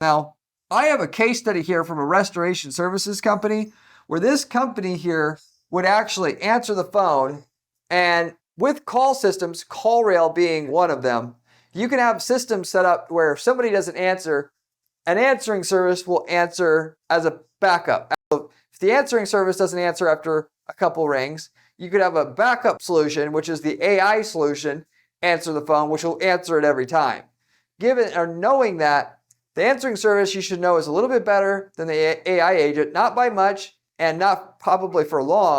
Now, I have a case study here from a restoration services company where this company here would actually answer the phone, and with call systems, CallRail being one of them, you can have systems set up where if somebody doesn't answer, an answering service will answer as a backup. If the answering service doesn't answer after a couple rings, you could have a backup solution, which is the AI solution, answer the phone, which will answer it every time. Given or knowing that, the answering service you should know is a little bit better than the AI agent, not by much and not probably for long.